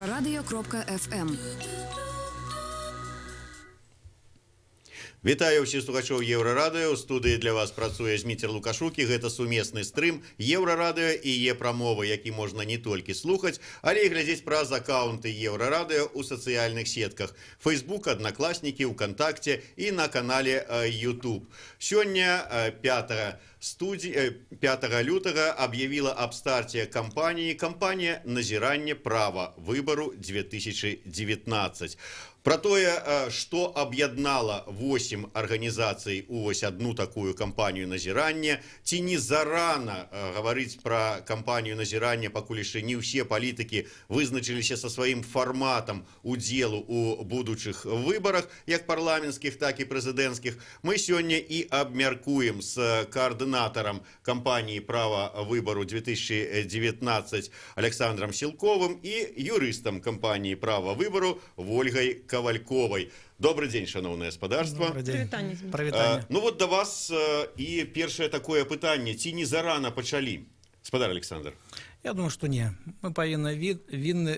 Radio.fm. Вітаю ўсіх слухачоў Еўрарадыё. У студыі для вас працуе Зміцер Лукашукі. Гэта сумесны стрым Еўрарадыё і е-прамовы, які можна не толькі слухаць, але і глядзець праз акаунты Еўрарадыё ў сацыяльных сетках Facebook, Аднакласнікі, УКонтакце і на канале YouTube. Сёння 5 лютага аб'явіла аб старце кампаніі «Назірання права выбару 2019». Про тое, што аб'яднала 8 арганізацый у вось одну такую кампанію назірання, ці не зарана гаварыць пра кампанію назірання, пакуль яшчэ не ўсе палітыкі вызначыліся са сваім фарматам удзелу ў будучых выбарах, як парламенцкіх, так і прэзідэнцкіх, мы сёння і абмяркуем з каардынатарам кампаніі права выбару 2019 Александром Сілковым і юрыстам кампаніі права выбару Вольгай Ковальковой. Добрый день, шановное господарство. Добрый день. Привитание. Ну вот до вас и первое такое пытание. Ці не зарано почали? Господар Александр. Я думаю, что не. Мы повинны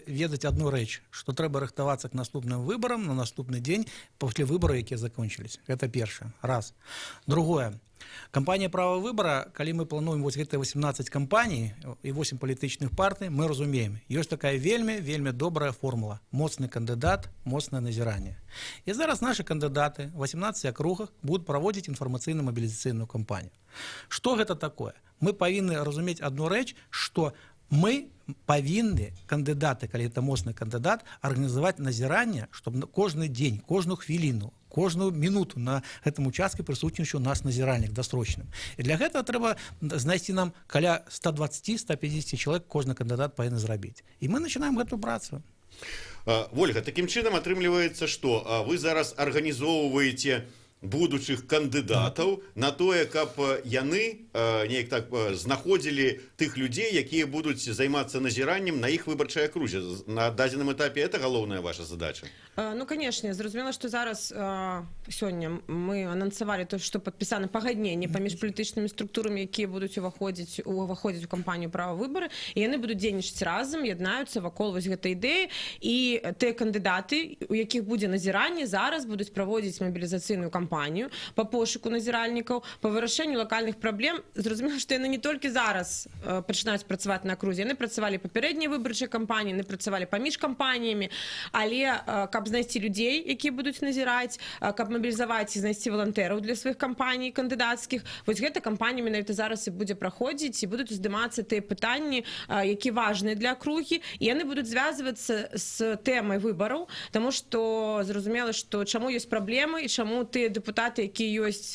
ведать одну речь, что треба рыхтоваться к наступным выборам на наступный день после выборов, которые закончились. Это первое. Раз. Другое. Кампанія права выбора, калі мы плануем вот гэта 18 кампаній і 8 палітычных партый, мы разумеем, ёсць такая вельмі добрая формула. Моцны кандыдат, моцнае назіранне. І зараз наши кандидаты в 18 округах будут проводить информационно-мобилизационную кампанию. Что это такое? Мы повинны разуметь одну рэч, что мы повинны кандидаты, калі это моцны кандидат, организовать назіранне, чтобы кожны день, кожную хвилину, кожную минуту на этом участке присутнічаў наш назіральнік дасрочным. І для гэтага трэба знайсці нам каля 120-150 человек кожны кандидат павінен зрабіць. І мы начинаем гэту працу. Вольга, таким чынам атрымліваецца, што вы зараз арганізоўваеце будучых кандыдатаў на тое, каб яны неяк так знаходзілі тых людзей, якія будуць займацца назіраннем на іх выбарчай акрузе. На дадзеным этапе это галоўная ваша задача? Ну, конечно, зразумела, што зараз сёння мы анансавалі то, што падпісана пагадненне паміж палітычнымі структурамі, якія будуць уваходзіць у кампанію права выбары, і яны будуць дзейнічаць разам, яднаюцца вакол вось гэтай ідэі, і тыя кандыдаты, у якіх будзе назіранне, зараз будуць праводзіць мабілізацыйную кампанію по пошуку назіральнікаў, по вырашэнню локальных праблем. Зразумела, што яны не толькі зараз пачынаюць працаваць на акрузе, яны працавалі папярэднія выбарчыя кампаніі, яны працавалі паміж кампаніямі, але каб знайсці людзей, якія будуць назіраць, каб мабілізаваць і знайсці валантэраў для сваіх кампаній кандыдацкіх, вось гэта кампанія менавіта зараз і будзе праходзіць, і будуць уздымацца тыя пытанні, якія важныя для акругі, і яны будуць звязвацца з тэмай выбараў, таму што зразумела, што чаму ёсць праблемы і чаму тыя депутаты, якія ёсць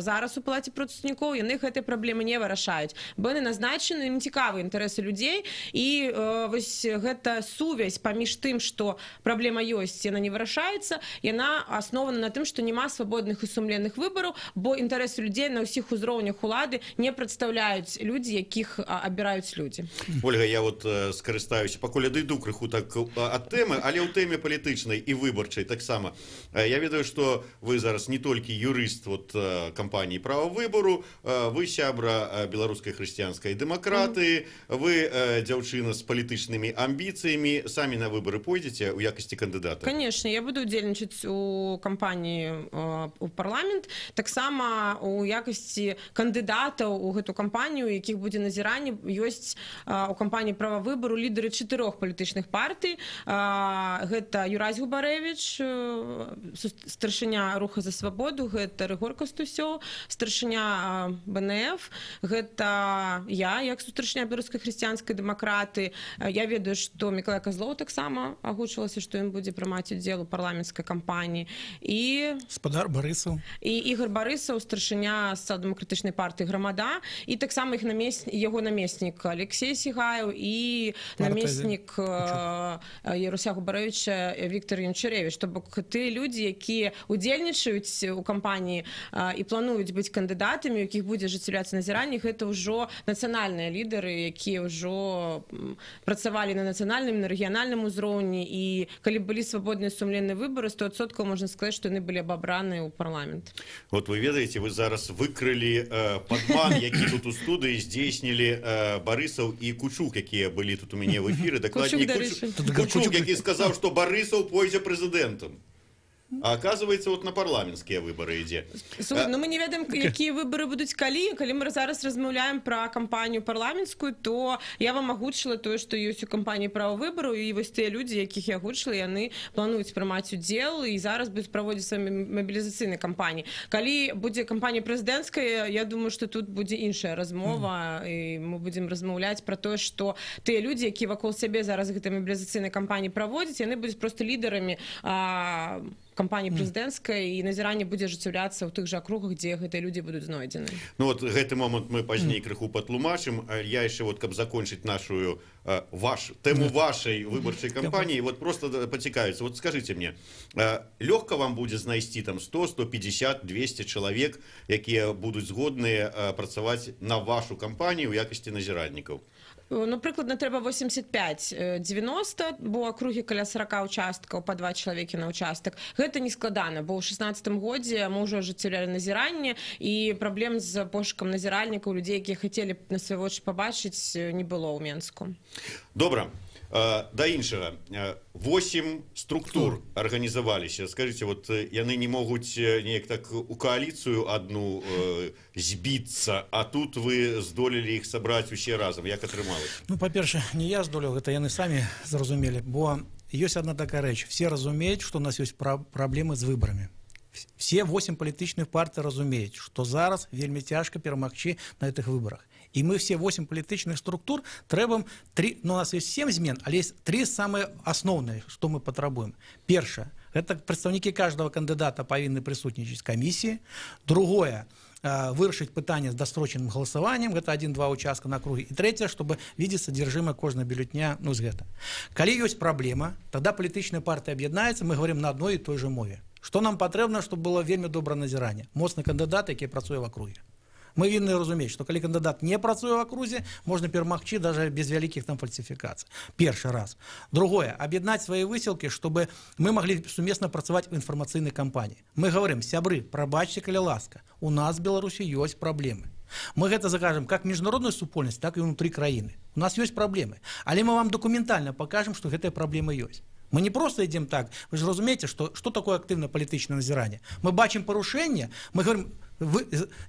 зараз у палаце прадстаўнікоў, яны гэтыя праблемы не вырашаюць, бо яны назначаны, ім цікавы інтарэсы людзей, і вось гэта сувязь паміж тым, што праблема ёсць, яна не вырашаецца, яна аснована на тым, што няма свабодных і сумленных выбараў, бо інтарэсы людзей на ўсіх узроўнях улады не прадстаўляюць людзі, якіх абіраюць людзі. Ольга, я вот скарыстаюся, пакуль адыду крыху так ад тэмы, але ў тэме палітычнай і выбарчай таксама. Я ведаю, што вы зараз не толькі юрыст вот кампаніі права выбару, вы сябра беларускай хрысціянскай дэмакратыі, вы дзяўчына з палітычнымі амбіцыямі, самі на выбары пойдзеце ў якасці кандыдата? Конечно, я буду удзельнічаць у кампаніі у парламент, таксама у якасці кандыдатаў у гэту кампанію, якіх будзе назіранне, ёсць у кампаніі права выбару лідары 4 палітычных партый. Гэта Юрась Губарэвіч, старшыня Руха за свабоду, гэта Рыгор Кастусёў, старшыня БНФ, гэта я, як старшыня беларускай хрысціянскай дэмакраты. Я ведаю, што Мікалай Казлоў таксама агучвалася, што ён будзе прымаць удзел у парламенцкай кампаніі. І гаспадар Барысаў. І Ігор Барысаў, старшыня сацыял-дэмакратычнай партыі Грамада, і таксама яго намеснік Алексей Сігаев і намеснік Яруся Губарэвіча Віктор Янчарэвіч. То бок тыя людзі, якія удзельнічаюць быць у кампаніі і плануюць быць кандыдатамі, у якіх будзе ажыццяўляцца назіранне, гэта ўжо нацыянальныя лідары, якія ўжо працавалі на нацыянальным, на рэгіянальным узроўні, і калі былі свабодныя сумленныя выбары, 100% можна сказаць, што яны былі абабраныя ў парламент. Вот вы ведаеце, вы зараз выкрылі падман, які тут у студыі здзейснілі Барысаў і Кучук, якія былі тут у мяне в эфіры. Дакладней, Кучук, які сказаў, што Барысаў пойдзе прэзідэнтам. А оказывается, вот на парламенцкія выборы ідзе. Слухай, ну мы не ведаем, якія выборы будуць калі. Калі мы зараз размаўляем пра кампанію парламенцкую, то я вам агучыла тое, што ёсць у кампаніі права выбару, і вось тыя людзі, якіх я агучыла, яны плануюць прымаць удзел і зараз будуць праводзіць свае мабілізацыйныя кампаніі. Калі будзе кампанія прэзідэнцкая, я думаю, што тут будзе іншая размова, і мы будзем размаўляць пра тое, што тыя людзі, якія вакол сябе зараз гэтай мабілізацыйнай кампаніі праводзяць, яны будуць проста лідарамі кампаніі прэзідэнцкай, і назіранне будзе ажыццяўляцца ў тых жа акругах, дзе гэтыя людзі будуць знойдзены. Ну вот гэты момант мы пазней крыху патлумачым. Я яшчэ вот, каб закончыць нашу тэму вашай выбарчай кампаніі, вот просто пацікавіцца. Вот скажыце мне, лёгка вам будзе знайсці там 100, 150, 200 чалавек, якія будуць згодныя працаваць на вашу кампанію ў якасці назіраннікаў? Ну, прыкладна трэба 85-90, бо акругі каля 40 участкаў, па 2 чалавекі на участак. Гэта не складана, бо ў 16-м годзе мы ўжо ажыццяўлялі назіранне, і праблем з пошукам назіральнікаў, людзей, якія хацелі на свае вочы пабачыць, не было ў Менску. Добра. Да іншага, 8 структур арганізаваліся. Скажыце, вот яны не могуць неяк так у кааліцыю адну збіцца, а тут вы здолелі іх сабраць усе разам. Як атрымалася? Ну, па-перша, не я здолеў, гэта яны самі зразумелі, бо ёсць одна такая рэч. Все разумеюць, што у нас ёсць праблемы з выбарамі. Все 8 палітычных партый разумеюць, што зараз вельмі цяжка перамагчы на гэтых выбарах. И мы все 8 политических структур требуем 3, ну, у нас есть 7 змен, але есть 3 самые основные, что мы потребуем. Первое, это представники каждого кандидата повинны присутствовать в комиссии. Другое, вырашить питание с досрочным голосованием, это 1-2 участка на округе. И третье, чтобы видеть содержимое каждого бюллетня, ну, с гэта. Коли есть проблема, тогда политическая партия объединяется, мы говорим на одной и той же мове. Что нам потребно, чтобы было вельми доброе назирание? Моцный кандидат, який працує в округе. Мы винны разумець, што калі кандидат не працуе в окрузе, можна перамагчы даже без вялікіх там фальсификаций. Першы раз. Другое, объединять свои выселки, чтобы мы могли суместно працаваць в информационной кампании. Мы говорим, сябры, прабачьте, калі ласка, у нас в Беларуси есть проблемы. Мы гэта закажем как международную супольнасць, так и внутри краіны. У нас есть проблемы, але мы вам документально покажем, что гэтыя проблемы есть. Мы не просто идем так, вы же разумеете, что такое активное политическое назирание. Мы бачим порушение, мы говорим,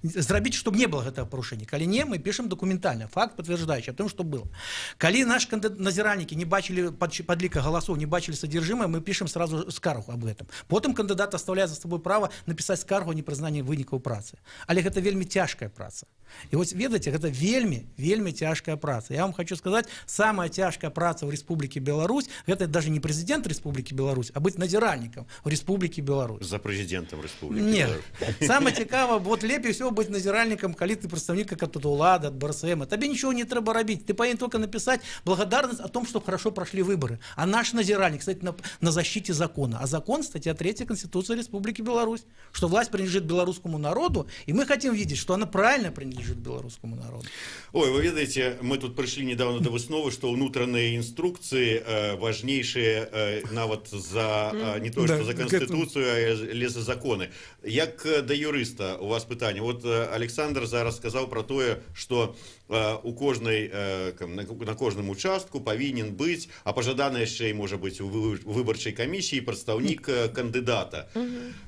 зрабіць, чтобы не было гэтага парушэння. Калі не, мы пишем документально, факт подтверждающий о том, что было. Калі наши назиральники не бачили подлика голосов, не бачили содержимое, мы пишем сразу скаргу об этом. Потом кандидат оставляет за собой право написать скаргу о непризнании вынікаў працы. Але гэта вельмі цяжкая праца. И вот ведаеце, гэта вельмі цяжкая праца. Я вам хочу сказать, самая цяжкая праца в Республике Беларусь, это даже не президент Республики Беларусь, а быть назиральником в Республике Беларусь. За президентом Республики Нет. Беларусь. Самое цікаво, вот лепей всего быть назиральником, калі ты представник какого-то улада, от БРСМ. Тебе ничего не треба робить. Ты повинен только написать благодарность о том, что хорошо прошли выборы. А наш назиральник, кстати, на защите закона. А закон, статья 3 Конституции Республики Беларусь, что власть принадлежит белорусскому народу, и мы хотим видеть, что она правильно принадлежит белорусскому народу. Ой, вы ведаете, мы тут пришли недавно до высновы, что внутренние инструкции важнейшие нават за не то, что за Конституцию, а за законы. Як до юриста у вас питання. Вот Александр зараз сказал про то, что у кожнай, на кожным участку повинен быть, а пожадана яшчэ может быть у выбарчай комиссии представник кандидата.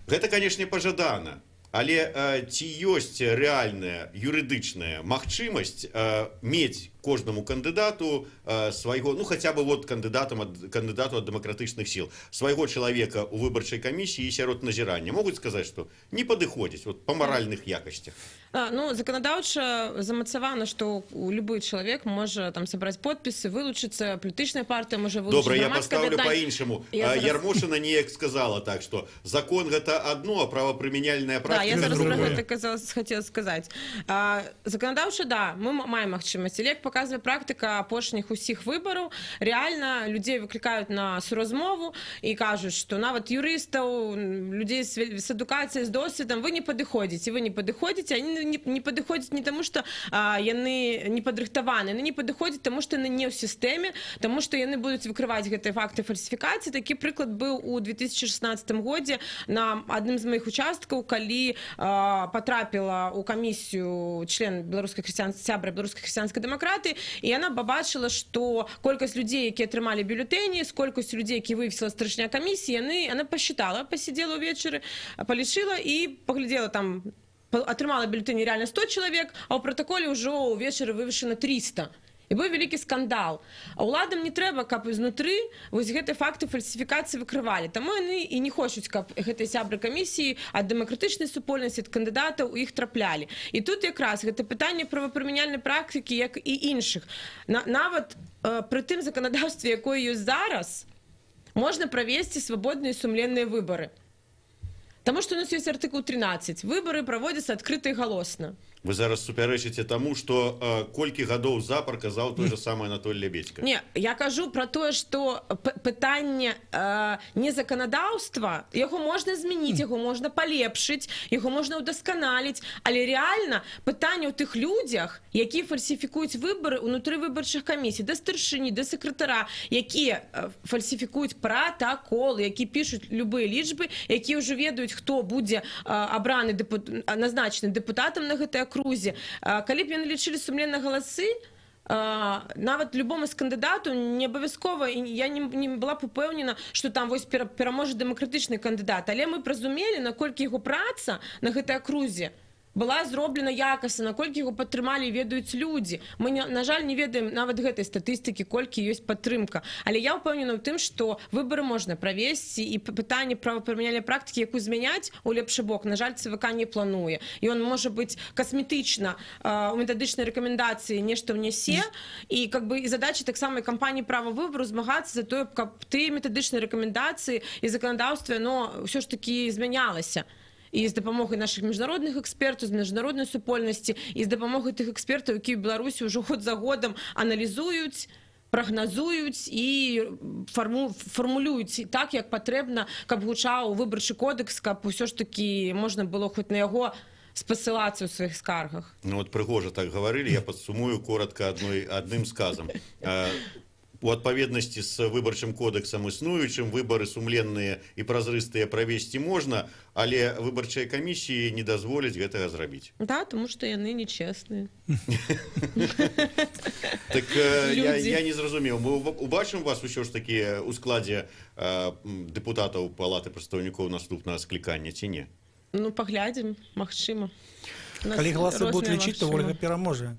Это, конечно, пожадана. Але ці ёсць рэальная юрыдычная магчымасць мець кожнаму кандидату свайго, ну хотя бы вот кандидату от демократычных сил, свайго чалавека у выбарчай камісіі і сярод назірання могуць сказаць, што не падыходзіць вот, по моральных якасцях? Ну, законодаўча замацавана, што любы чалавек можа там сабраць подпісы, вылучыцца, палітычная партыя можа вылучыць. Добра, я поставлю по-іншаму. Ярмошина неяк сказала так, што закон гэта одно, а правапрымяняльная практика Да, я практыка зараз про другое. гэта хотела сказаць. Заканадаўча, да, мы маем магчымасць. Як паказвае практыка апошніх усіх выбараў, рэальна людзей выклікаюць на суразмову і кажуць, што нават юрыстаў, людзей з адукацыяй, з досведам, вы не падыходзіце, они не падыходзяць не таму, што яны не падрыхтаваны, яны не падыходзяць таму, што яны не ў сістэме, таму што яны будуць выкрываць гэтыя факты фальсіфікацыі. Такі прыклад быў у 2016 годзе на адным з маіх участкаў, калі потрапіла ў камісію член сябра беларускай хрысціянскай дэмакратыі, і яна пабачыла, што колькасць людзей, якія атрымалі бюлетэні, з колькасцю людзей, які вывесіла старшыня камісіі, яна посчитала, посидела ўвечары, палічыла і паглядзела там, атрымала бюлетэні реально 100 чалавек, а ў пратаколе ўжо ўвечары вывешана 300. І быў вялікі скандал. А ўладам не трэба, каб ізнутры вось гэтыя факты фальсіфікацыі выкрывалі. Таму яны і не хочуць, каб гэтыя сябры камісіі ад дэмакратычнай супольнасці, ад кандыдатаў у іх траплялі. І тут якраз гэта пытанне правапрымяняльнай практыкі, як і іншых. Нават пры тым заканадаўстве, якое ёсць зараз, можна правесці свабодныя і сумленныя выбары. Таму што у нас ёсць артыкул 13. Выбары праводзяцца адкрыта і галосна. Вы зараз супярэчыце таму, што колькі гадоў запар казаў той же самы Анатолий Лебедзька. Не, я кажу про тое, што пытанне не заканадаўства, яго можна змяніць, яго можна палепшыць, яго можна ўдасканаліць, але рэальна пытанне ў тых людзях, якія фальсіфікуюць выбары ўнутры выбарчых камісій, да старшыні, да сакратара, якія фальсіфікуюць пратаколы, які пішуць любыя лічбы, якія ўжо ведаюць, хто будзе абраны назначаны дэпутатам на гэтай акрузе. Калі б яны лічылі сумленна галасы, нават любому з кандыдату не абавязкова, я не была б упэўнена, што там вось пераможа дэмакратычны кандыдат, але мы зразумелі, наколькі яго праца на гэтай акрузе была зроблена якасна, наколькі яго падтрымалі і ведаюць людзі. Мы, на жаль, не ведаем нават гэтай статыстыкі, колькі ёсць падтрымка. Але я ўпэўнена ў тым, што выбары можна правесці, і пытанне правапрымяняльнай практыкі, якую змяняць у лепшы бок, на жаль, ЦВК не плануе. Ён можа быць касметычна у метадычнай рэкамендацыі нешта ўнясе, і задача таксама кампаніі права выбару змагацца за тое, каб тыя метадычныя рэкамендацыі і заканадаўства ўсё ж такі змянялася. І з дапамогай нашых міжнародных экспертаў, з міжнароднай супольнасці, і з дапамогай тых экспертаў, якія ў Беларусі ўжо год за годам аналізуюць, прагназуюць і фармулююць так, як патрэбна, каб гучаў выбарчы кодекс, каб усё ж такі можна было хоць на яго спасылацца ў сваіх скаргах. Ну вот прыгожа так гаварылі, я падсумую коротко адным сказам. У адпаведнасці з выбарчым кодэксам існуючым выбары сумленныя і празрыстыя правесці можна, але выбарчыя камісіі не дазволяць гэтага зрабіць. Да, тому што яны нечэсныя. Так я не зразумеў. Мы убачым вас усё ж такі ў складзе дэпутатаў Палаты прадстаўнікоў наступнага склікання ці не? Ну, паглядзім, магчыма. Калі галасы будуць лічыць, то Ольга пераможа.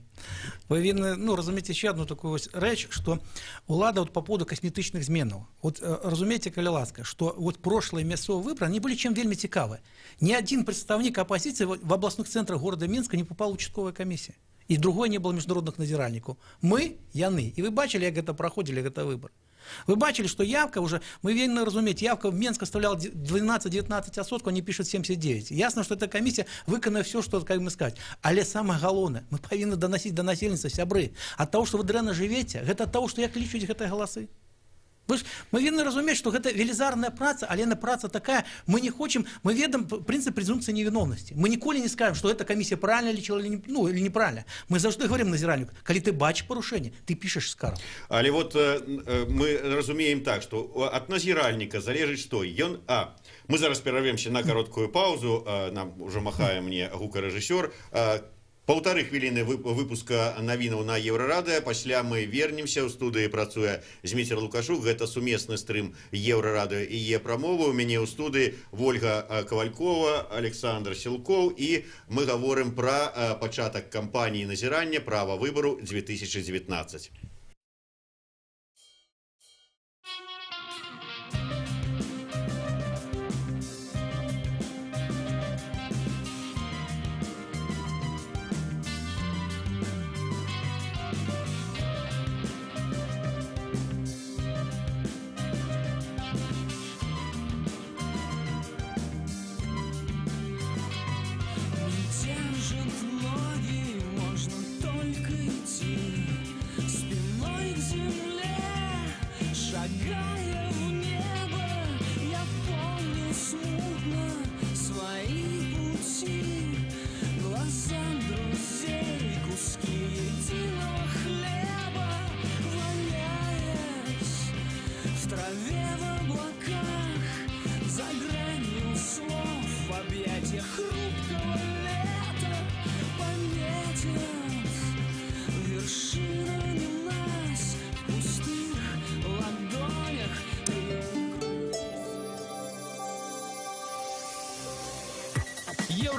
Вы вінны, разумееце, ще одну такую рэч, што ўлада по поводу касметычных зменаў. Вот разумееце, калі ласка, што вот прошлые мясцовыя выборы, они были чем вельмі цікавы. Ни один представник оппозиции в областных центрах города Минска не попал в участковую комиссию. И другой не было международных надзиральников. Мы, яны. И вы бачили, как это проходили, это выбор. Вы бачили, что явка уже, мы вельмі разумець, явка в Минск оставляла 12-19 отсотков, они пишут 79. Ясно, что эта комиссия выконает все, что, как мы сказать. Але самое главное, мы повинны доносить до населенства, сябры. От того, что вы дрэнна живете, это от того, что як лічуць гэтыя галасы. Мы вельмі разумець, што гэта велізарная праца, але яна праца такая, мы не хочам, мы ведаем прынцып презумпцыі невиновности. Мы ніколі не скажем, што эта комиссия правильно лічила или неправильно. Мы заўжды говорим назіральніку, калі ты бачиш парушэнне, ты пішаш скаргу. Але вот мы разумеем так, што ад назіральніка залежыць што? Ён, мы зараз перарвемся на кароткую паузу, нам уже махае мне гукарэжысёр. 1,5 хвіліны выпуска навінаў на Еўрарадыё, пасля мы вернемся, ў студыі працуе Зміцер Лукашук, гэта сумесны стрым Еўрарадыё і Е-прамова, у мяне ў студыі Вольга Кавалькова, Александр Сілкоў, і мы гаворым пра пачатак кампаніі назірання права выбару 2019.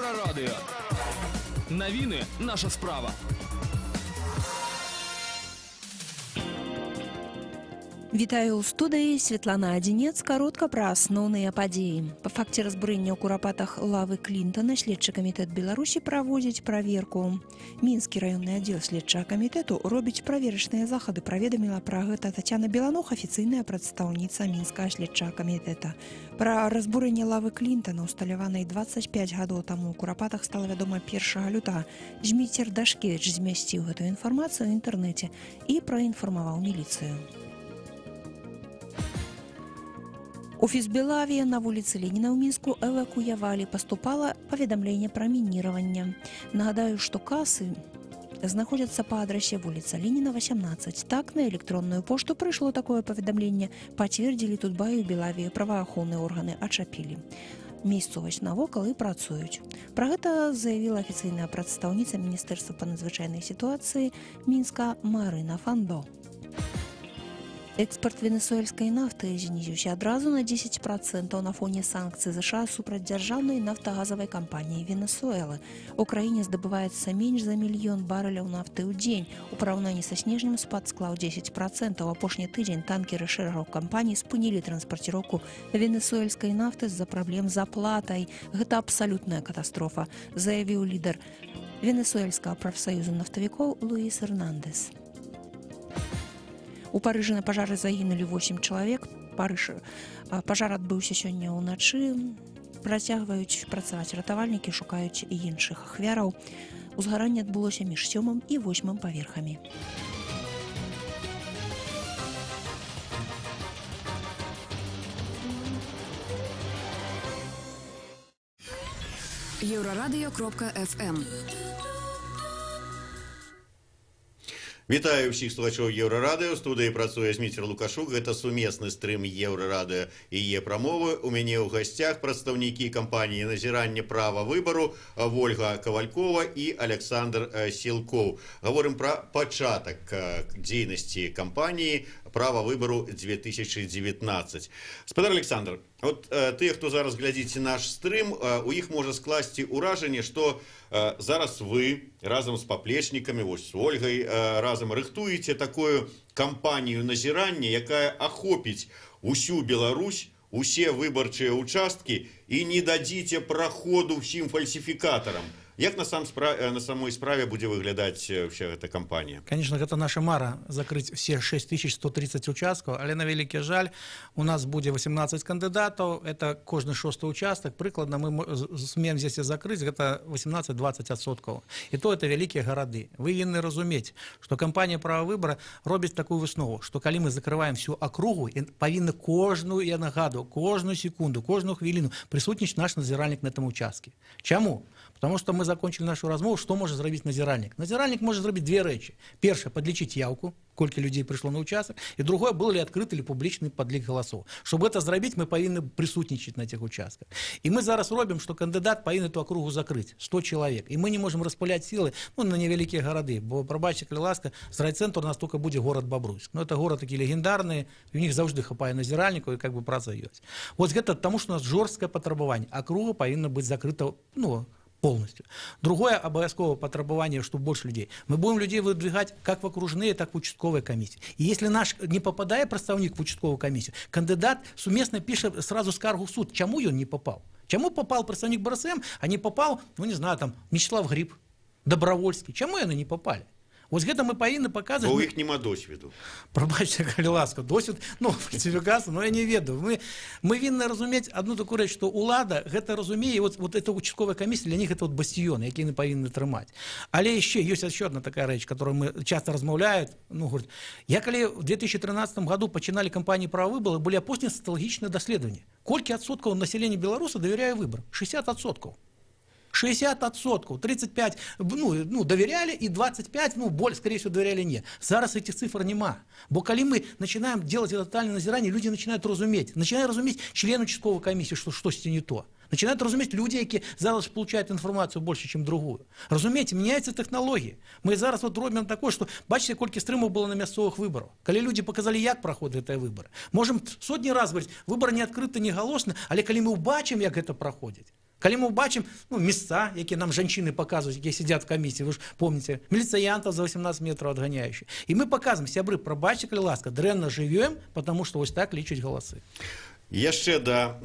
Єврорадіо. Новини – наша справа. Вітаю ў студыі Светлана Адзінец, каротка пра асноўныя падзеі. Па факце разбурэння ў курапатах лавы Клінтана следчы камітэт Беларусі праводзіць праверку. Мінскі раённы аддзел следчага камітэту робіць праверачныя захады, праведаміла пра гэта Тацяна Беланух, афіцыйная прадстаўніца мінскага следчага камітэта. Пра разбурэнне лавы Клінтана, усталяванай 25 гадоў таму ў курапатах, стала вядома 1 лютага. Зміцер Дашкевіч змясціў гэтую інфармацыю ў інтэрнэце і праінфармаваў міліцыю. У Фізбелаве на вуліцы Леніна ў Мінску эвакуявалі. Паступала паведамленне пра мініраванне. Нагадаю, што касы знаходзяцца па адрасе вуліца Леніна, 18. Так, на электронную пошту прыйшло такое паведамленне. Пацвердзілі Тутбай і Белаве, праваахоўныя органы ачапілі месцовасць навокал і працуюць. Пра гэта заявіла афіцыйная прадстаўніца Міністэрства па надзвычайнай сітуацыі Мінска Марына Фандо. Экспорт венесуэльскай нафты знізіўся адразу на 10% на фоне санкцый США супраць дзяржаўнай нафтагазавай кампаніі Венесуэлы. У краіне здабываецца менш за 1 мільён барэляў нафты ў дзень. У параўнанні са снежнем спад склаў 10%. У апошні тыдзень танкеры шэрагаў кампаній спынілі транспарціроўку венесуэльскай нафты з-за праблем з аплатай. Гэта абсалютная катастрофа, заявіў лідар венесуэльскага прафсаюзу нафтавікоў Луіс Эрнандес. У Парыжы на пажары загінулі 8 чалавек. Пажар адбыўся сёння ўначы. Працягваюць працаваць ратавальнікі, шукаюць і іншых ахвяраў. Узгаранне адбылося між 7 і 8 паверхамі. Еврорадио.FM. Вітаю ўсіх слухачоў Еўрарадыё. У студыі працуе Зміцер Лукашук. Гэта сумесны стрым Еўрарадыё і Е-прамовы. У мяне ў гасцях прадстаўнікі кампаніі «Назіранне права выбару» Вольга Кавалькова і Александр Сілкоў. Гаворым пра пачатак дзейнасці кампаніі «Права выбару 2019». Спадар Александр, от тыя, хто зараз глядзіце наш стрым, у іх можа скласці ўражанне, што зараз вы разам з паплечнікамі, вось з Ольгай, разам рыхтуеце такую кампанію назірання, якая ахопіць усю Беларусь, усе выбарчыя участкі і не дадзіце праходу ўсім фальсіфікатарам. Як на самой справе будзе выглядаць вся эта кампанія? Конечно, гэта наша мара закрыць все 6130 участкаў, але на вялікі жаль, у нас будзе 18 кандыдатаў, это кожны 6-й участак, прыкладна мы сумеем здесь закрыць гэта 18-20%. І то это вялікія гарады. Вы вінны разумець, што кампанія права выбара робіць такую выснову, што калі мы закрываем всю акругу, павінны кожную, я нагадую, кожную секунду, кожную хвіліну прысутнічаць наш назіральнік на этом участке. Чаму? Потому что мы закончили нашу размову, что может зрабіць назіральнік. Назіральнік может зрабіць две рэчы. Першае, подлічыць яўку, колькі людзей прыйшло на участок, і другое, был ли открыт или публічны подлік галасоў. Чтобы это зрабіць, мы павінны прысутнічаць на этих участках. И мы зараз робім, что кандыдат павінен эту округу закрыть, 100 человек. И мы не можем распыляць силы на невялікія гарады, бо, прабачце, калі ласка, з райцэнтру у нас только будзе город Бобруйск. Но это город такі легендарны, у них заўжды хапае назіральнікаў, і как бы праца ёсць. Вот гэта таму, что у нас жорсткае патрабаванне. Округа павінна быць закрыта, полностью. Другое обовязковое потребование, чтобы больше людей. Мы будем людей выдвигать как в окружные, так и в участковые комиссии. И если наш не попадает представник в участковую комиссию, кандидат суместно пишет сразу скаргу в суд. Чему он не попал? Чему попал представник БРСМ, а не попал, не знаю, там, Мячеслав Гриб, Добровольский? Чему они не попали? Вот гэта мы павінны паказваць. Бо ў іх няма досведу. Прабачце, калі ласка, досвед, фальсіфікацыя, я не ведаю. Мы вінны разумець одну такую рэч, што ўлада гэта разумее, вот эта участковая камісія для них это бастіён, які яны павінны трымаць. Але яшчэ ёсць еще одна такая рэч, которую мы часто размаўляют. Говорят, я калі в 2013 году пачыналі кампанію права выбара, былі апошнія сацыялагічныя даследаванні. Колькі адсоткаў населення Беларуси давяряе выборам? 60%. 60%, 35, доверяли, и 25, скорее всего, доверяли не. Зараз этих цифр нема. Бо коли мы начинаем делать это тотальное назирание, люди начинают разуметь член участковой комиссии, что что-то не то. Начинают разуметь люди, які зараз получают информацию больше, чем другую. Разумеете, меняются технологии. Мы зараз робим такое, что, бачите, колькі стрымаў было на мясцовых выборах. Коли люди показали, як проходят эти выборы. Можем сотни раз говорить, выборы не открыты, не голосны, але коли мы убачим, як это проходит. Калі мы бачым месца, якія нам жанчыны паказваюць, якія сядзяць в камісіі, вы ж помните, міліцыянтаў за 18 метраў адганяючы. І мы паказваем, сябры, прабачце, калі ласка, дрэнна жывем, потому что вось так лічаць галасы. Яшчэ да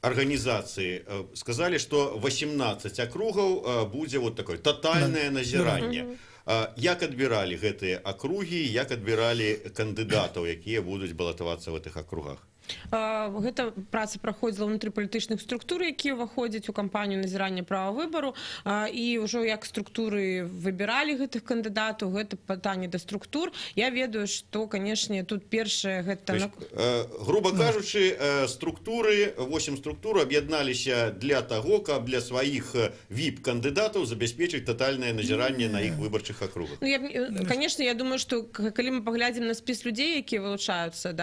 организации сказали, что 18 округов будет вот такое тотальное назирание. Як адбіралі гэтыя акругі, як адбіралі кандыдатаў, якія будуць балатавацца в гэтых акругах? Гэта праца праходзіла ўнутры палітычных структур, якія ўваходзяць у кампанію назірання права выбару, і ўжо як структуры выбіралі гэтых кандыдатаў, гэта пытанне да структур. Я ведаю, што, канешне, тут першае гэта... Грубо кажучы, структуры, 8 структур аб'ядналіся для таго, каб для сваіх VIP-кандыдатаў забяспечыць тотальнае назіранне на іх выбарчых акругах. Канешне, я думаю, што калі мы паглядзім на спіс людзей, якія вылучаюцца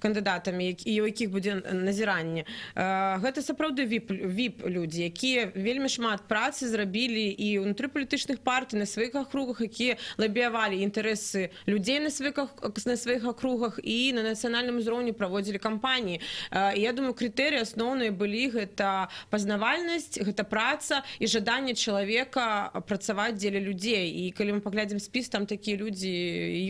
кандыдатамі, і у якіх будзе назіранне. Гэта сапраўды VIP-людзі, якія вельмі шмат працы зрабілі і ўнутры палітычных партый на сваіх акругах, якія лабіявалі інтарэсы людзей на сваіх акругах і на нацыянальным узроўні праводзілі кампаніі. Я думаю, крытэрыі асноўныя былі гэта пазнавальнасць, гэта праца і жаданне чалавека працаваць дзеля людзей. І калі мы паглядзім спіс, там такія людзі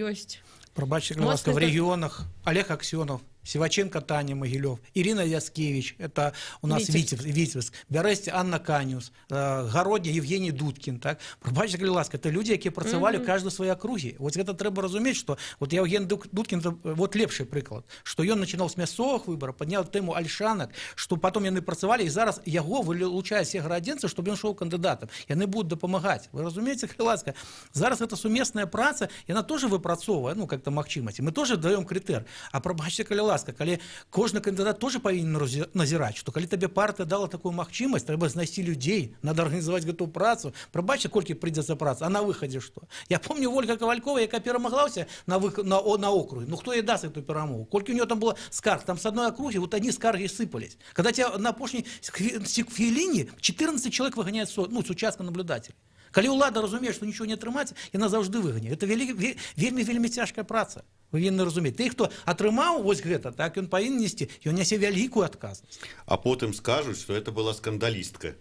ёсць. Прабачце, калі ласка, в рэгіёнах Олег Аксёнов, Севаченко Таня Могилев, Ирина Яскевич, это у нас Витебск, Бересте Анна Каниус, Городня Евгений Дудкин, так? Пробачте, коли ласка, это люди, які працювали в каждой своей округе. Вот это треба разуметь, что вот Евгений Дудкин, вот лепший приклад, что он начинал с мясовых выборов, поднял тему альшанок, что потом яны працювали, и зараз его вылучают все городенцы, чтобы он шел кандидатом. Яны будут допомагать. Вы разумеете, коли ласка, зараз это сумесная праца, и она тоже выпрацовывает, ну, как-то магчимости. Мы тоже даем критер. А пробачте, коли ласка, калі кожны кандыдат тоже павінен назіраць, што калі табе партыя дала такую магчымасць, трэба знайсці людзей, надо арганізаваць гэтую працу. Прабачце, колькі прыйдзецца праца, а на выхадзе што? Я помню Ольга Ковалькова, якая перамаглася на округе. Ну хто їй даст эту перамогу? Колькі у нее там было скарг, там с одной округи вот одни скарги сыпались. Когда тебя на апошняй хвіліне 14 человек выганяют с участка наблюдателей. Калі ўлада разумее, што нічого не атрымаецца, яна заўжды выгане. Это вельмі цяжкая праца. Вы павінны разумець. Ты, хто атрымаў вось гэта, так ён павінен несці, ён нясе вялікую адказнасць. А потым скажуць, што это была скандалістка.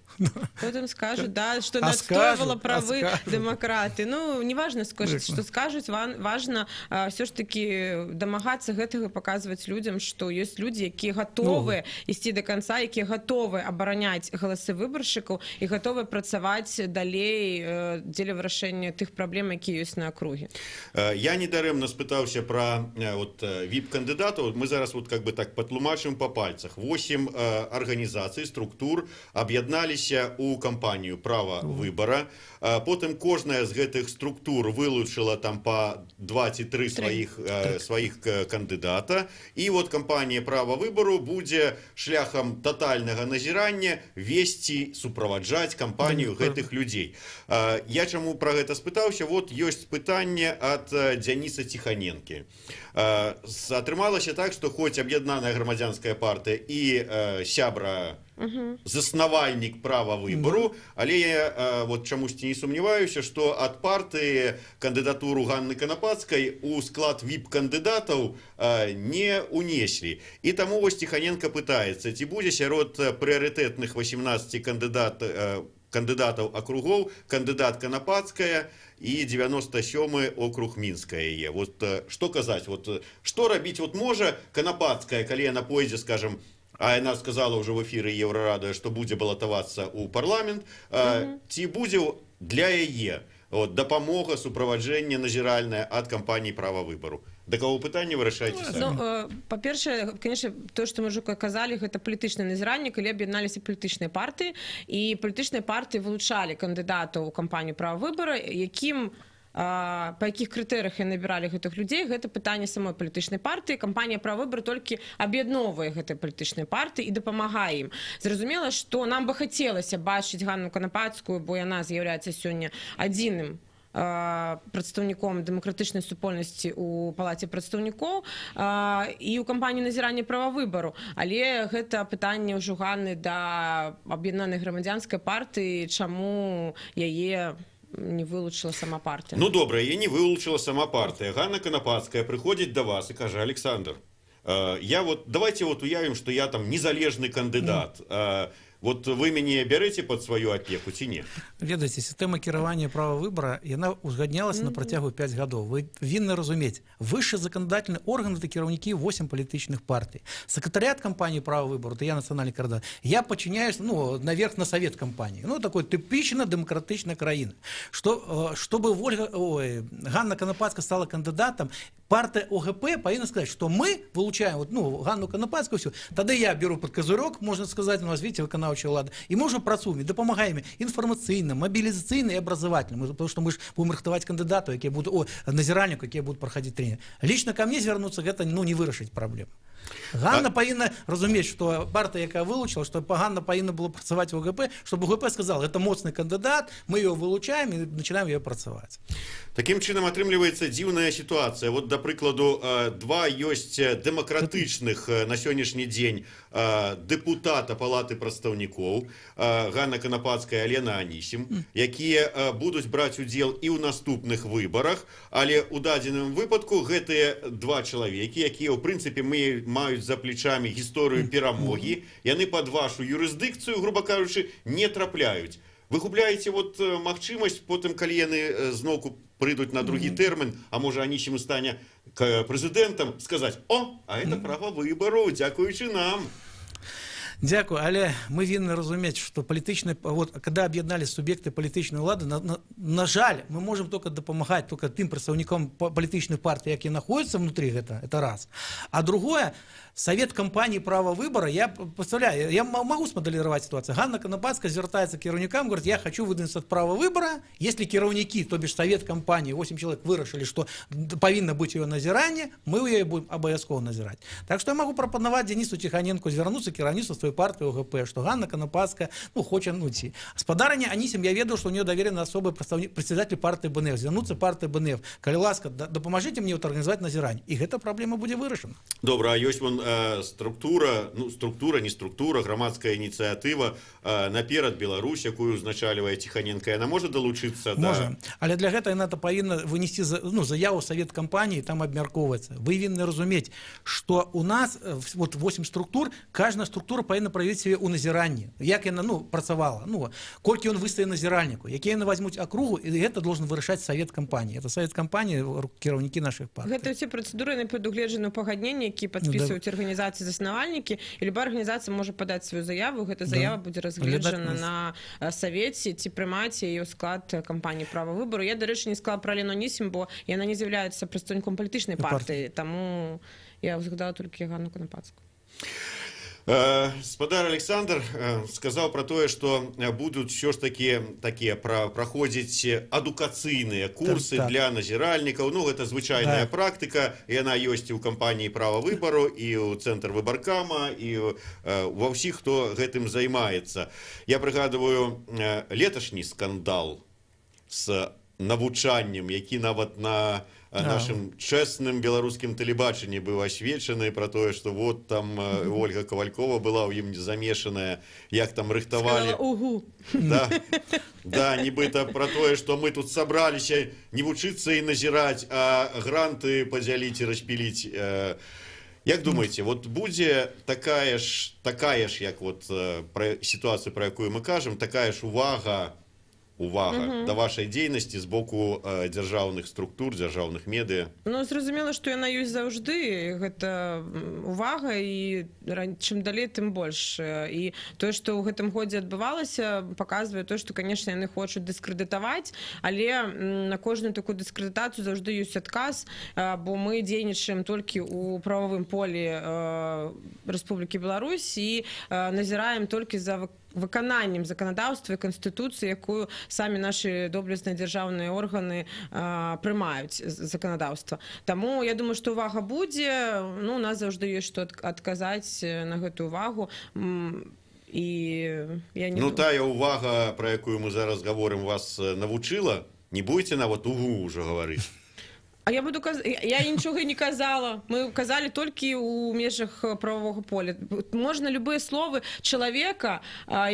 Потым скажуць, да, што настойвала правы дэмакраты. Ну, не важна, што скажуць, важна все ж таки дамагацца гэтага, паказваць людзям, што ёсць людзі, якія гатовы ісці да канца, якія гатовы абараняць галасы выбаршчыкаў і гатовы працаваць далей дзеля вырашэння тых праблем, якія ёсць на акруге. Я недарэмна спытаўся пра VIP-кандыдатаў. Мы зараз вот как бы так патлумачым по пальцах. 8 арганізацый, структур аб'ядналіся у кампанію права выбара. Потым кожная з гэтых структур вылучыла там по 2 ці 3 сваіх кандыдата. І вот кампанія права выбару будзе шляхам тотальнага назірання весці, суправаджаць кампанію гэтых людзей. Я чаму пра гэта спытаўся? Вот ёсць пытанне ад Дзяніса Ціханенкі. Атрымалася так, што хоць аб'яднаная грамадзянская партыя і сябра заснавальнік права выбару, але я вот чамусьці не сумняваюся, што ад партыі кандыдатуру Ганны Канапацкай у склад VIP-кандыдатаў не унеслі. І таму вось Ціханенка пытаецца, ці будзе сярод прыярытэтных 18 кандыдатаў акругоў кандыдат Канапацкая і 97-й округ Мінская яе. Вот што казаць, вот што рабіць вот можа Канапацкая, калі яна пойдзе, скажем, а яна сказала ўжо в эфіры Еўрарады, што будзе балатавацца ў парламент, ці будзе для яе дапамога, суправаджэнне назіральнае ад кампаніі права выбару? Да кого пытанне вырашайце самі? Па-першае, конечно, то, што мы ўжо казалі, гэта палітычнае назіранне, калі аб'ядналіся палітычныя партыі, і палітычныя партыі вылучалі кандыдатаў у кампанію права выбара, па якіх крытэрыях яны набіралі гэтых людзей, гэта пытанне самой палітычнай партыі. Кампанія права выбара толькі аб'ядноўвае гэтыя палітычныя партыі і дапамагае ім. Зразумела, што нам бы хацелася бачыць Ганну Канапацкую, бо яна з'яўляецца сёння адзіным прадстаўніком дэмакратычнай супольнасці ў палаце прадстаўнікоў і ў кампанію назірання права выбару. Але гэта пытанне ўжо Ганны да аб'яднанай грамадзянскай партыі, чаму яе не вылучила сама партия. Ну добра, яе не вылучила сама партия. Ганна Канапацкая приходит до вас и кажа: Александр, давайте вот уявим, что я там незалежный кандидат. вот вы мяне бярэце под сваю апеку ці не? Ведаеце, сістэма кіравання права выбара, яна узгаднялася на працягу 5 гадоў. Вы вінны разумець, высшы заканадательны орган — это кіраўнікі 8 палітычных партый. Сакратарыят кампании права выбора — это я нацыянальны координатор. Я подчиняюсь, ну, наверх на совет компании. Ну, такой типично демократичная краина. Чтобы Ганна Конопадская стала кандидатом, партия ОГП повинна сказать, что мы вылучаем вот, ну, Ганну Конопадскую, все. Тогда я беру под козырек, можно сказать, ну, развитие выконавчего лада. И мы уже працуем, допомагаем информационно, мобилизационно и образовательно. Потому что мы же будем рыхтовать кандидатов, которые будут, назиральников, которые будут проходить тренинг. Лично ко мне звернуться, это, ну, не вырашить проблему. Ганна повинна разуметь, что партия, яка вылучила, что Ганна повинна была працаваць в ОГП, чтобы ОГП сказал, это моцный кандидат, мы ее вылучаем и начинаем ее працаваць. Таким чынам атрымліваецца дзіўная сітуацыя. Вот, да прыкладу, два ёсць дэмакратычных на сённяшні дзень дэпутата Палаты прадстаўнікоў, Ганна Конопадская, Алена Анісім, якія будуць браць удзел і ў наступных выбарах, але ў дадзеным выпадку гэтыя два чалавекі, якія ў прынцыпе маюць за плечамі гісторыю перамогі, яны пад вашу юрысдыкцыю, грубо кажучы, не трапляюць. Вы губляеце вот магчымасць потым, калі яны зноўку прыйдуць на другі тэрмін, а можа Анісім стане прэзідэнтам, сказаць: о, а это права выбару, дзякуючы нам. Дякую, але мы винны разуметь, что политичные, вот, когда объединались субъекты политичной улады, на жаль, мы можем только допомагать только тем представникам политичных партий, которые находятся внутри, это раз. А другое, совет компании права выбора, я представляю, я могу смоделировать ситуацию. Ганна Конопадская звертается к кіраўнікам, говорит: я хочу выдвинуться от права выбора. Если кіраўнікі, то бишь совет компании, 8 человек вырашили, что повинно быть ее назирание, мы ее будем обовязково назирать. Так что я могу пропоновать Денису Тихоненко звернуться к кіраўніцтву своей партии ОГП, что Ганна Конопадская, ну, хочет, ну, идти. Спадарыня Анісім, я ведаю, что у нее доверен особый председатель партии БНФ. Звернуться партии БНФ. Калі ласка, допоможите мне вот организовать назирание. И эта проблема будет вырашена. Добра, а ёсць вон структура, ну, структура, не структура, громадская инициатива наперад Беларусь, якую узначальвае Тихоненко, она может долучиться? Можа. Але для гэтага яна павінна вынести, ну, заяву совет компании, там обмяркоўваецца. Вы вінны разуметь, что у нас вот 8 структур, каждая структура повинна проявить себе у назиранні. Як яна, ну, працавала, ну, колькі он выстае назиральнику, якія яны возьмуць округу, и это должен вырашаць совет компании. Это совет компании, кіраўнікі наших партий. Гэта ўсе працэдуры на прадугледжаны пагадненні, які падпісваюць арганізацыі заснавальнікі, і любая арганізацыя можа падаць сваю заяву, гэта заява будзе разгледжана на савеце ці прымаць яе ў склад кампаніі права выбару. Я, дарэчы, не сказала пра Алену Анісім, бо яна не з'яўляецца прадстаўніком палітычнай партыі, таму я узгадала толькі Ганну Конопадскую. Спадар Александр сказал про то, что будут все ж таки такие проходить адукацыйныя курсы для назиральников. Ну, это звычайная практика, и она есть и у компании права выбору, и у центр выборкама, и во всех, кто гэтым займаецца. Я прыгадываю леташні скандал с навучаннем, які нават на нашим честным белорусским телебачении был освечены про то, что вот там Ольга Ковалькова была у ім замешанная, як там рыхтовали. Угу. Да, нібыта про то, что мы тут собрались не вучиться и назирать, а гранты подзялить и распилить. Як думаете, вот будзе такая ж, як вот ситуацию, про якую мы кажем, такая ж увага да вашай дзейнасці з боку дзяржаўных структур, дзяржаўных медыа? Ну, зразумела, што яна ёсць заўжды, гэта увага, і чым далей, тым больш. І тое, што ў гэтым годзе адбывалася, паказвае то, што, канешне, яны хочуць дыскрэдытаваць, але на кожную такую дыскрэдытацыю заўжды ёсць адказ, бо мы дзейнічаем толькі ў прававым полі Рэспублікі Беларусь і назіраем толькі за выкананнем заканадаўства і канстытуцыі, якую самі нашы доблесныя дзяржаўныя органы прымаюць заканадаўства. Таму я думаю, што увага будзе, ну, у нас заўжды ёсць што адказаць на гэтую увагу. І я не тая увага, про якую мы зараз гаворым, вас навучыла? Не будете нават угу ўжо гаварыць? А я буду я нічого не казала. Ми казали тільки у межах правового поля. Можна любые слови чоловіка,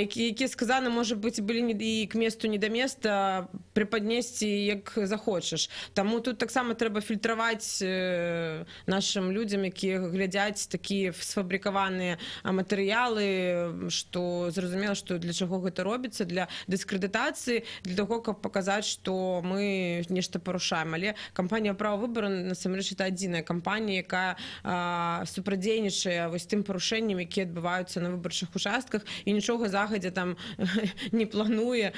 які сказано, може бути, були і к месту, не до места, преподнести, як захочеш. Тому тут так само треба фільтрувати нашим людям, які глядять такі сфабриковані матеріали, що зрозуміло, що для чого це робиться, для дискредитації, для того, щоб показати, що ми нечто порушаємо. Але кампанія «Право вибору» насамрэч це адзіная кампанія, яка супрадзейнічае вось тым парушэнням, які адбываюцца на выбарчых участках, і нічога загадзя там не плануе,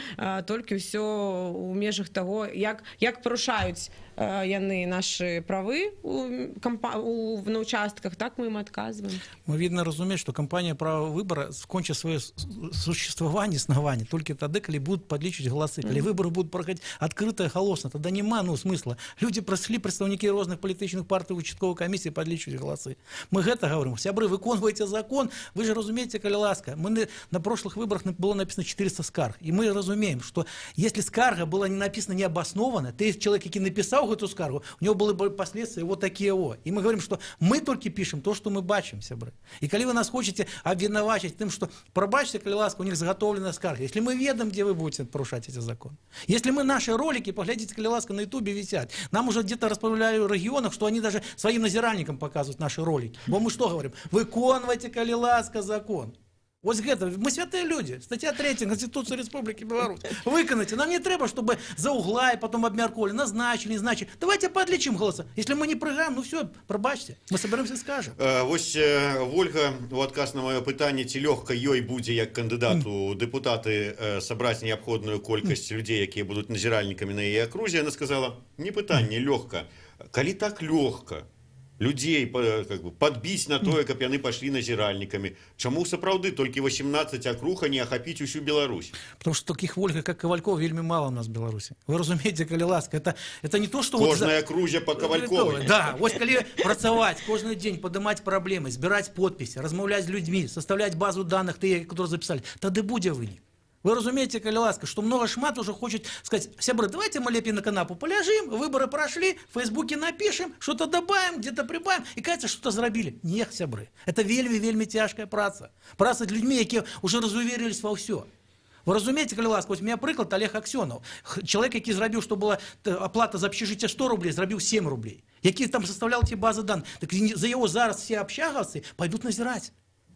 толькі ўсё у межах таго, як парушаюць яны наши правы на участках, так мы им отказываем. Мы, видно, разумеем, что кампания «Право выбора» скончит свое существование, основание только тогда, когда будут подлічивать голосы. Когда выборы будут проходить открыто и холодно, тогда нема смысла. Люди пришли, представники разных политических партий в участковой комиссии подлічивать голосы. Мы это говорим. Сябры, выконывайте закон. Вы же разумеете, коли ласка. Мы на прошлых выборах было написано 400 скарг. И мы разумеем, что если скарга была не написана необоснованно, то есть человек, который написал эту скаргу, у него были последствия вот такие вот. И мы говорим, что мы только пишем то, что мы бачим, сябры. И коли вы нас хотите обвинувачить тем, что пробачьте, коли ласка, у них заготовлена скарга. Если мы ведом, где вы будете порушать эти законы. Если мы наши ролики, поглядите, коли ласка, на ютубе висят. Нам уже где-то расправляли в регионах, что они даже своим назиральникам показывают наши ролики. Бо мы что говорим? Выконывайте, коли ласка, закон. Вот это, мы святые люди. Статья 3 Конституции Республики Беларусь. Выконайте. Нам не треба, чтобы за угла и потом обмяркували, назначили, не назначили. Давайте подлічим голоса. Если мы не прыгаем, ну все, пробачьте. Мы соберемся и скажем. Вось Вольга, у адказ на маё пытанне, ці лёгка ёй будзе як кандыдату дэпутаты сабраць неабходную колькасць людзей, якія будуць назіральнікамі на яе акрузе, яна сказала, не пытанне, лёгка. Калі так лёгка людей как бы подбить на тое, каб яны пошли назиральниками. Чаму сапраўды только 18 округ, а не охопить всю Беларусь? Потому что таких Ольга, как Ковалькова, вельми мало у нас в Беларуси. Вы разумеете, коли ласка, это не то, что... Кожная окружья по Ковальковой. Да, вот коли працаваць, каждый день поднимать проблемы, збирать подписи, размаўляць с людьми, составлять базу данных, которые записали, тады будзе вынік. Вы разумеете, коли ласка, что много шмат уже хочет сказать, сябры, давайте мы лепей на канапу поляжим, выборы прошли, в Фейсбуке напишем, что-то добавим, где-то прибавим, и кажется, что-то зрабили. Нет, сябры, это вельми тяжкая праца. Праца для людьми, які уже разуверились во все. Вы разумеете, коли ласка, вот у меня приклад Олег Аксенов. Человек, який зрабіў, что была оплата за общежитие 100 рублей, зрабіў 7 рублей. Який там составлял эти базы данных. Так за его зараз все общагавцы пойдут назирать.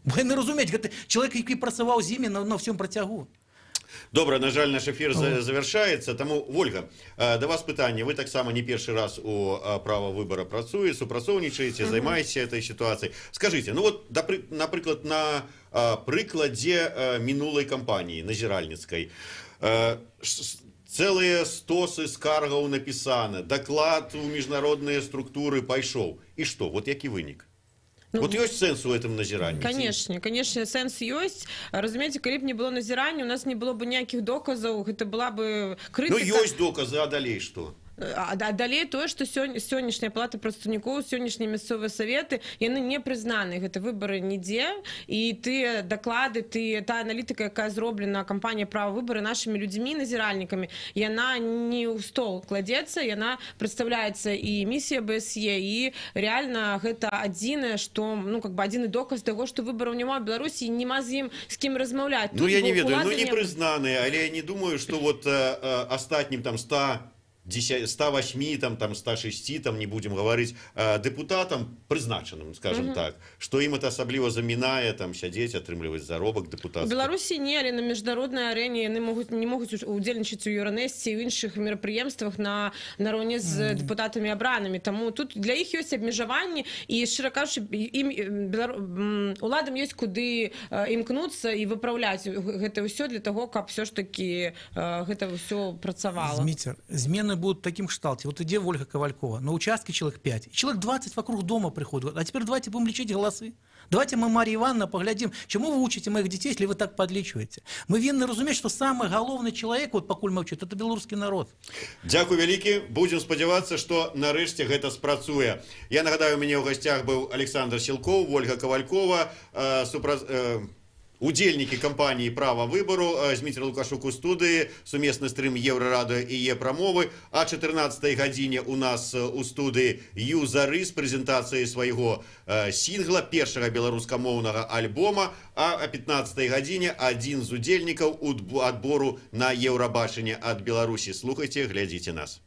Вы не разумеете, человек, який працаваў з імі на всем протягу. Добра, на жаль, наш эфир завершается. Тому, Вольга, до вас пытанне. Вы так само не первый раз у права выбора працуете, супрацоўнічаеце, займаетесь этой ситуацией. Скажите, ну вот, например, на прыкладе минулой кампании, назиральницкой, целые стосы скаргаў написаны, доклад у международные структуры пайшоў. И что? Вот які вынік? Ну, вот есть сенс у этом назирания? Конечно, сенс есть. Разумеете, коли б не было назирания, у нас не было бы никаких доказов, это была бы критика. Ну, есть доказы, а далее что? А далее тое, што сённяшняя палата прадстаўнікоў, сённяшнія мясцовыя саветы, яны не прызнаны, гэта выбары нідзе, і тыя даклады, та аналітыка, якая зроблена кампанія «Права выбора» нашымі людзьмі, назіральнікамі, яна не ў стол кладзецца, яна прадстаўляецца і місія БСЕ, і реально гэта адзінае, што, ну, как бы адзіны доказ таго, што выбараў няма ў Беларусі, няма з ім з кім размаўляць. Ну, я не ведаю, ну, не прызнаныя, але я не думаю, што вот астатнім там 108, там 106, там не будем говорить, депутатам призначенным, скажем так, что им это особливо заминает, там сядзець, атрымліваць заробак депутатский. В Беларусі не, але на міжнароднай арэне яны не могуць удзельнічаць у Юранэсце і ў іншых мерапрыемствах нароўні з депутатамі абранымі. Таму тут для іх ёсць абмежаванні, і шчыра кажучы, уладам ёсць куды імкнуцца і выпраўляць гэта ўсё для того, каб все ж таки гэта ўсё працавала. Зміцер, змены будут в таким кшталте. Вот иди Ольга Ковалькова, на участке человек 5, человек 20 вокруг дома приходят. А теперь давайте будем лечить голосы. Давайте мы, Мария Ивановна, поглядим, чему вы учите моих детей, если вы так подлічиваете. Мы винны разуметь, что самый головный человек, вот покуль мовчит, это белорусский народ. Дякую вялікі. Будем спадзявацца, что нарэшце гэта спрацуе. Я нагадаю, у мяне ў гасцях быў Александр Сілкоў, Ольга Ковалькова, Удзельнікі кампаніі права выбару Зміцер Лукашук у студыі, сумесны стрым Еўрарадыо і Е-прамовы. А 14 гадзіне у нас у студыі Юзары з прэзентацыяй свайго сінгла, першага беларускамоўнага альбома. А о 15 гадзіне адзін з удзельнікаў адбору на Еўрабачанне ад Беларусі. Слухайце, глядзіце нас.